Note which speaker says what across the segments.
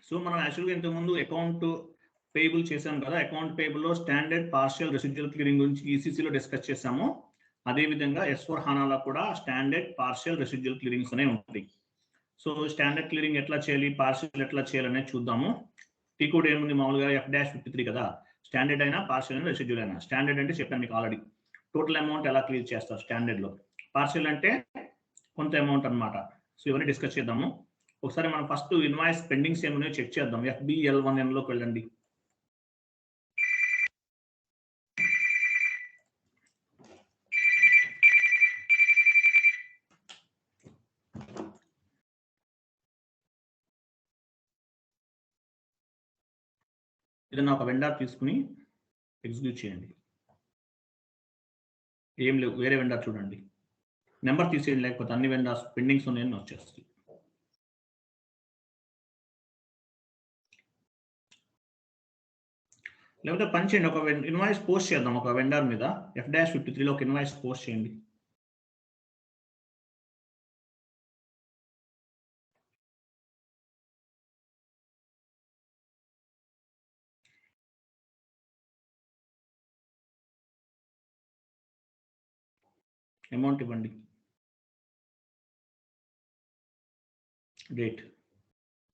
Speaker 1: So మనం యాక్చువల్గా ఇంతకుముందు అకౌంట్ పేయబుల్ చేసాం కదా, అకౌంట్ పేయబుల్లో స్టాండర్డ్ పార్షియల్ రెసిడ్యువల్ క్లియరింగ్ గురించి ఈసీసీలో డిస్కస్ చేసాము. అదేవిధంగా S4 HANAలో కూడా స్టాండర్డ్ పార్షియల్ రెసిడ్యువల్ క్లియరింగ్స్ అనేవి ఉంటాయి. సో స్టాండర్డ్ క్లియరింగ్ ఎట్లా చేయాలి, పార్షియల్ ఎట్లా చేయాలనేది చూద్దాము. టీ కోడ్ ఏముంది మామూలుగా F-53 కదా, స్టాండర్డ్ అయినా పార్షియల్ అయినా రెసిడ్యువల్ అయినా. స్టాండర్డ్ అంటే చెప్పాను మీకు ఆల్రెడీ, టోటల్ అమౌంట్ ఎలా క్లియర్ చేస్తారు స్టాండర్డ్లో. పార్షియల్ అంటే కొంత అమౌంట్ అనమాట. సో ఇవన్నీ డిస్కస్ చేద్దాము. ఒకసారి మనం ఫస్ట్ ఇన్వాయిస్ పెండింగ్స్ ఏమున్నాయో చెక్ చేద్దాం. FBL1Nలోకి వెళ్ళండి. ఏదైనా ఒక వెండర్ తీసుకుని ఎగ్జిక్యూట్ చేయండి. ఏం లేవు, వేరే వెండర్ చూడండి. నెంబర్ తీసేయండి, లేకపోతే అన్ని వెండర్స్ పెండింగ్స్ ఉన్నాయని వచ్చేస్తుంది. లేకపోతే పని చేయండి, ఒక ఇన్వాయిస్ పోస్ట్ చేద్దాం ఒక వెండర్ మీద. F-53లో ఒక ఇన్వాయిస్ పోస్ట్ చేయండి. అమౌంట్ ఇవ్వండి, డేట్,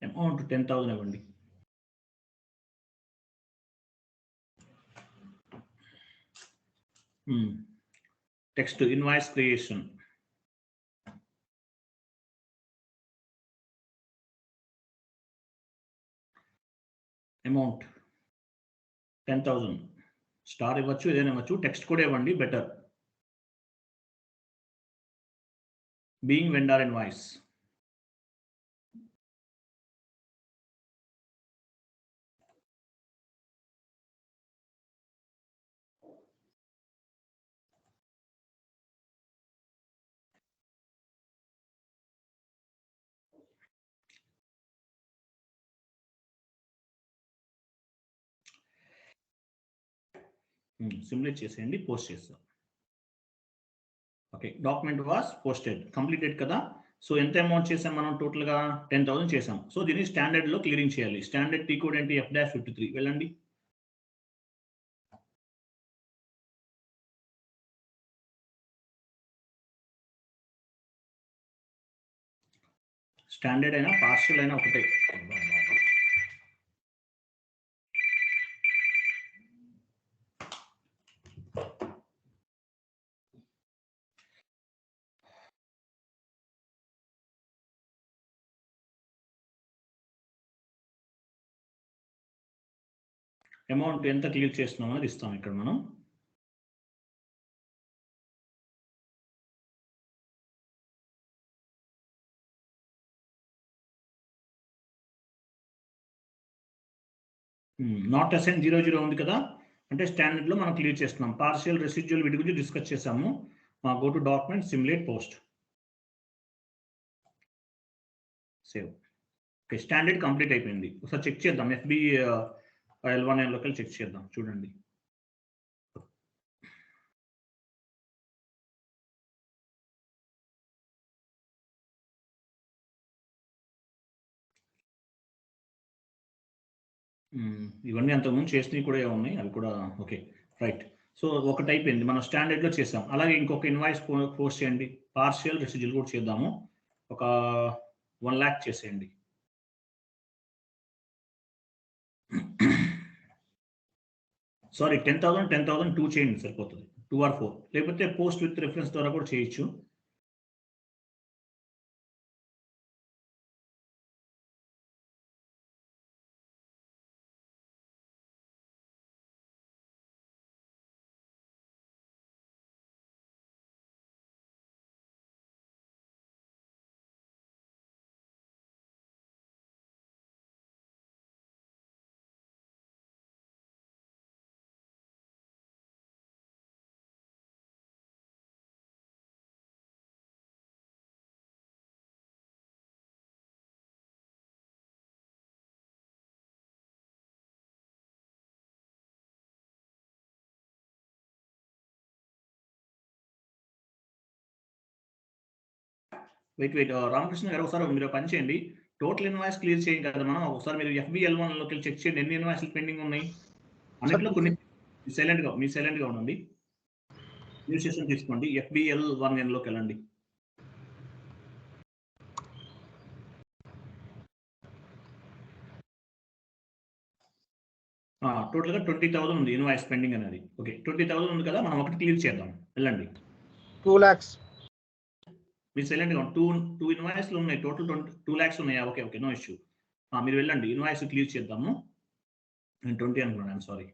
Speaker 1: అమౌంట్ 10,000 ఇవ్వండి. Text invoice creation, amount 10,000, star ఇవ్వచ్చు, ఏదైనా ఇవ్వచ్చు, టెక్స్ట్ కూడా ఇవ్వండి better. Being vendor invoice, simulate చేసేయండి, పోస్ట్ చేస్తాం. Okay, document was posted, completed కదా. సో ఎంత అమౌంట్ చేసాం మనం, టోటల్గా 10,000 చేసాం. సో దీన్ని స్టాండర్డ్లో క్లియరింగ్ చేయాలి. స్టాండర్డ్ టీ కోడ్ ఏంటి, F-53. వెళ్ళండి. స్టాండర్డ్ అయినా పార్షియల్ అయినా ఒకటే. అమౌంట్ ఎంత క్లియర్ చేస్తున్నాం అనేది ఇస్తాం ఇక్కడ మనం. నాట్ అసైన్ 00 ఉంది కదా, అంటే స్టాండర్డ్లో మనం క్లియర్ చేస్తున్నాం. పార్షియల్ రెసిడ్యువల్ వీటి గురించి డిస్కస్ చేసాము. Go to document, simulate, post, save. Okay, standard complete అయిపోయింది. ఒకసారి చెక్ చేద్దాం. FBL1Nలోకి వెళ్ళి చెక్ చేద్దాం. చూడండి, ఇవన్నీ అంతకుముందు చేసినవి కూడా ఉన్నాయి, అవి కూడా ఓకే, రైట్. సో ఒకటి అయిపోయింది, మనం స్టాండర్డ్లో చేసాం. అలాగే ఇంకొక ఇన్వాయిస్ పోస్ట్ చేయండి, పార్షియల్ రెసిడ్యువల్ కూడా చేద్దాము. ఒక 1 lakh చేసేయండి. సారీ, 10,000 2 చేయండి, సరిపోతుంది. 2 or 4, లేకపోతే పోస్ట్ విత్ రిఫరెన్స్ ద్వారా కూడా చేయొచ్చు. వెయిట్, రామకృష్ణ గారు ఒకసారి మీరు పని చేయండి. టోటల్ ఇన్వాయిస్ క్లియర్ చేయం కదా మనం. ఒకసారి మీరు FBL1 లోకి చెక్ చేయండి ఎన్ని ఇన్వాయిస్లు పెండింగ్ ఉన్నాయి. అన్నిట్లో కొన్ని మీ సైలెంట్ గా ఉండండి. న్యూ సెషన్ తీసుకోండి. FBL1 లోకి వెళ్ళండి. టోటల్గా 20,000 ఉంది ఇన్వాయిస్ పెండింగ్ అనేది. ఓకే 20,000 ఉంది కదా, మనం ఒకటి క్లియర్ చేద్దాం. వెళ్ళండి.
Speaker 2: 2 lakhs.
Speaker 1: మీరు సైలెంట్ గా 2 ఇన్వాయిస్లు ఉన్నాయి. టోటల్ 2 lakhs ఉన్నాయా? Okay okay, no issue. మీరు వెళ్ళండి, ఇన్వాయిస్ క్లియర్ చేద్దాము. నేను 20 అనుకున్నాను, sorry.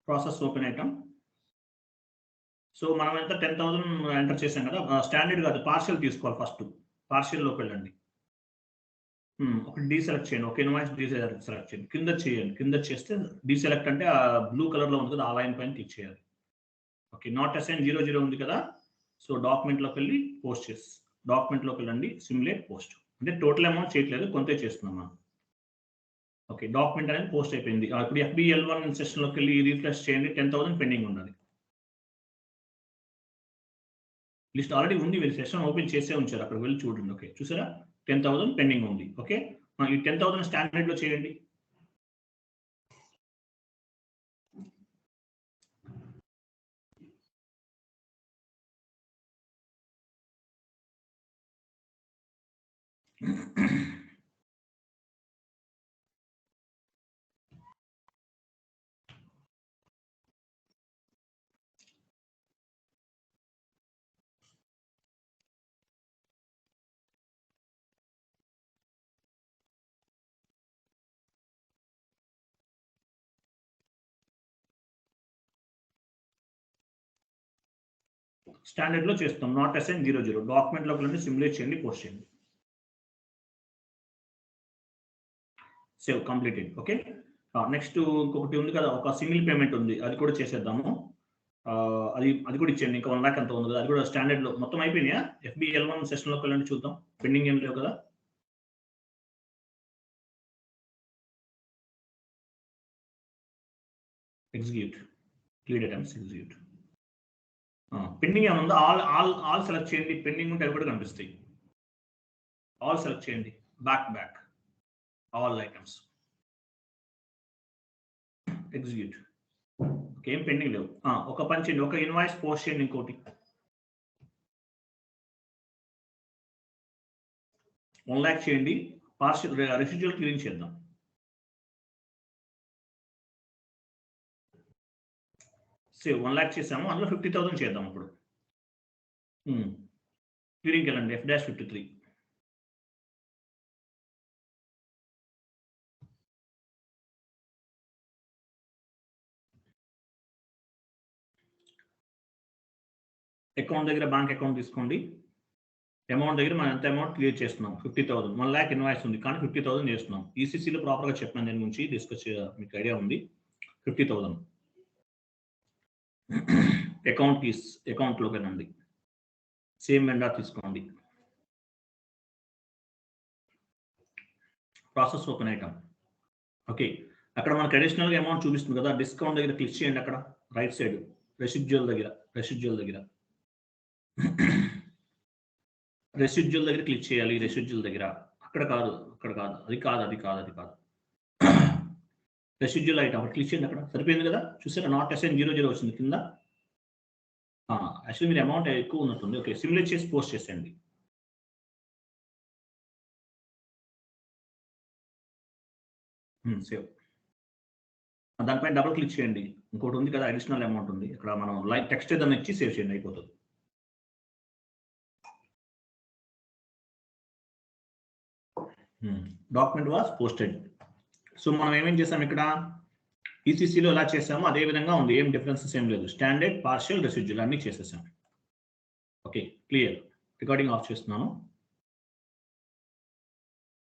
Speaker 1: Process open item. So మనం ఎంత 10,000 ఎంటర్ చేసాం కదా, స్టాండర్డ్ కాదు పార్షియల్ తీసుకోవాలి. ఫస్ట్ పార్షియల్లోకి వెళ్ళండి. ఒకటి డీసెలెక్ట్ చేయండి. ఒక ఇన్వాయిస్ డీసెలెక్ట్ చేయండి. కింద చేయండి. కింద చేస్తే డీసెలెక్ట్ అంటే ఆ బ్లూ కలర్ లో ఉంది కదా, ఆ లైన్ పైన క్లిక్ చేయాలి. ఓకే, నాట్ అసైన్ 00 ఉంది కదా. సో డాక్యుమెంట్లోకి వెళ్ళి పోస్ట్ చేసి డాక్యుమెంట్లోకి వెళ్ళండి, సిమ్యులేట్ పోస్ట్. అంటే టోటల్ అమౌంట్ చేయట్లేదు, కొంతే చేస్తున్నాం మనం. ఓకే, డాక్యుమెంట్ అనేది పోస్ట్ అయిపోయింది. ఇప్పుడు FBL1 సెషన్లోకి వెళ్ళి రీఫ్రెష్ చేయండి. 10,000 పెండింగ్ ఉండాలి. లిస్ట్ ఆల్రెడీ ఉంది, మీరు సెషన్ ఓపెన్ చేసే ఉంచారు, అక్కడ వెళ్ళి చూడండి. ఓకే చూసారా, 10,000 పెండింగ్ ఉంది. ఓకే, ఈ 10,000 స్టాండర్డ్ లో చేయండి. స్టాండర్డ్ లో చేస్తాం. నాట్ అసైన్ 00 డాక్యుమెంట్ లోకి వెళ్ళి సిమ్యులేట్ చేయండి, పోస్ట్ చేయండి. Save completed. ఓకే, నెక్స్ట్ ఇంకొకటి ఉంది కదా, ఒక సింగిల్ పేమెంట్ ఉంది, అది కూడా చేసేద్దాము. అది కూడా ఇచ్చేయండి. ఇంకా 1 lakh ఎంత ఉంది కదా, అది కూడా స్టాండర్డ్ లో మొత్తం అయిపోయినాయా? FBL1 సెషన్ లోకి వెళ్ళండి, చూద్దాం. పెండింగ్ ఏం లేవు కదా. Execute clear items, execute. Pending ఏమైనా ఉందా? ఆల్ సెలెక్ట్ చేయండి. పెండింగ్ ఉంటే అవి కూడా కనిపిస్తాయి. ఆల్ సెలెక్ట్ చేయండి, బ్యాక్ ఆల్ ఐటమ్స్, ఎగ్జిక్యూట్. ఏం పెండింగ్ లేవు. ఒక పని చేయండి, ఒక ఇన్వాయిస్ పోస్ట్ చేయండి. ఇంకోటి 1 lakh చేయండి. పార్షియల్ రెసిడ్యువల్ క్లియరింగ్ చేద్దాం. సేవ్ 1 lakh చేసాము, అందులో 50,000 చేద్దాం. ఇప్పుడు క్లియరింగ్కి వెళ్ళండి, F-53. అకౌంట్ దగ్గర బ్యాంక్ అకౌంట్ తీసుకోండి. అమౌంట్ దగ్గర మనం ఎంత అమౌంట్ క్లియర్ చేస్తున్నాం? 50,000. 1 lakh ఇన్వాయిస్ ఉంది కానీ 50,000 చేస్తున్నాం. ECCలో ప్రాపర్గా చెప్పాను, దీని గురించి డిస్కస్ మీకు ఐడియా ఉంది. 50,000 అకౌంట్లోకి వెళ్ళండి, సేమ్ వెండర్ తీసుకోండి. Process open item. ఓకే, అక్కడ మనకు అడిషనల్గా అమౌంట్ చూపిస్తుంది కదా, డిస్కౌంట్ దగ్గర క్లిక్ చేయండి. అక్కడ రైట్ సైడ్ రెసిడ్యువల్ దగ్గర రెసిడ్యువల్ దగ్గర క్లిక్ చేయాలి. రెసిడ్యువల్ దగ్గర అక్కడ కాదు, అది కాదు. రెసిడ్యువల్ ఐటమ్ అక్కడ క్లిక్ చేయండి. అక్కడ సరిపోయింది కదా, చూసారా? నాట్ అసైన్ 00 వచ్చింది కింద. యాక్చువల్లీ మీరు అమౌంట్ ఎక్కువ ఉన్నట్టుంది. ఓకే, సిమ్యులేట్ చేసి పోస్ట్ చేసేయండి. సేవ్. దానిపైన డబుల్ క్లిక్ చేయండి. ఇంకోటి ఉంది కదా, అడిషనల్ అమౌంట్ ఉంది. ఇక్కడ మనం లైక్ టెక్స్ట్ ఏదైనా ఇచ్చి సేవ్ చేయండి, అయిపోతుంది. Document was posted. సో మనం ఏమేం చేసాం ఇక్కడ, ఈసీసీలో ఎలా చేసామో అదే విధంగా ఉంది, ఏం డిఫరెన్సెస్ ఏం లేదు. స్టాండర్డ్, పార్షియల్, రెసిడ్యువల్ అన్ని చేసేసాం. Okay clear. రికార్డింగ్ ఆఫ్ చేస్తున్నాను.